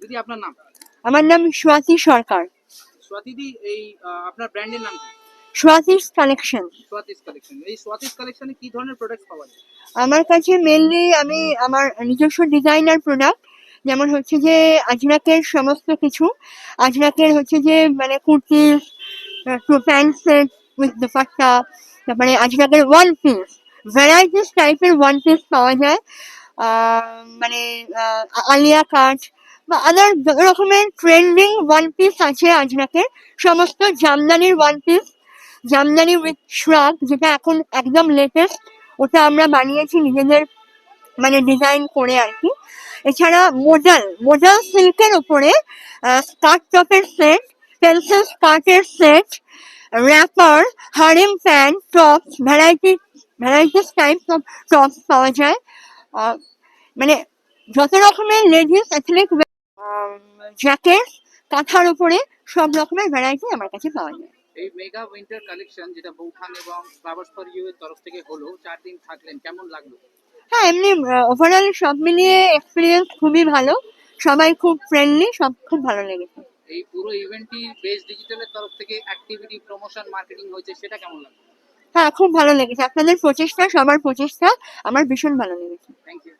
দিদি আপনার নাম? আমার নাম স্বাতী সরকার। স্বাতীদি, এই আপনার ব্র্যান্ডের নাম কি? স্বাতীস কালেকশন। স্বাতীস কালেকশন। এই স্বাতীস কালেকশনে কি ধরনের প্রোডাক্ট পাওয়া যায়? আমার কাছে মেনলি আমি আমার নিজস্ব ডিজাইনার প্রোডাক্ট, যেমন হচ্ছে যে আজরাকের সমস্ত কিছু। আজরাকের হচ্ছে যে মানে kurti, pant set with dupatta, তারপরে আজরাকের ওয়ান পিস, ভ্যারাইটিস টাইপের ওয়ান পিস পাওয়া যায়। মানে আলিয়া কাট বা আদার যত রকমের ট্রেন্ডিং ওয়ান পিস আছে আজরাকের, সমস্ত জামদানির one piece, jamdani with shrug, যেটা এখন একদম লেটেস্ট, ওটা আমরা বানিয়েছি নিজেদের মানে ডিজাইন করে আর কি। এছাড়া মোডাল মোডাল সিল্কের উপরে স্কার্ট টপের সেট, পেন্সিল স্কার্টের set, wrapper, harem pant, tops, varieties types of tops পাওয়া যায়। আহ, মানে যত রকমের লেডিস এথনিক জ্যাকেট, কাঁথার উপরে সব রকমের ভ্যারাইটি আমার কাছে পাওয়া যায়। এই মেগা উইন্টার কালেকশন যেটা বৌঠান এবং ফ্লাওয়ার্স ফর ইউ এর তরফ থেকে হলো, 4 দিন থাকলেন, কেমন লাগলো? হ্যাঁ, এমনি ওভারঅল সব মিলিয়ে এক্সপিরিয়েন্স খুবই ভালো। সবাই খুব ফ্রেন্ডলি, সব খুব ভালো লেগেছে। এই পুরো ইভেন্টটি বেস ডিজিটালের তরফ থেকে অ্যাক্টিভিটি, প্রমোশন, মার্কেটিং হয়েছে, সেটা কেমন লাগলো? হ্যাঁ, খুব ভালো লেগেছে। আপনাদের প্রচেষ্টা, সবার প্রচেষ্টা আমার ভীষণ ভালো লেগেছে। Thank you.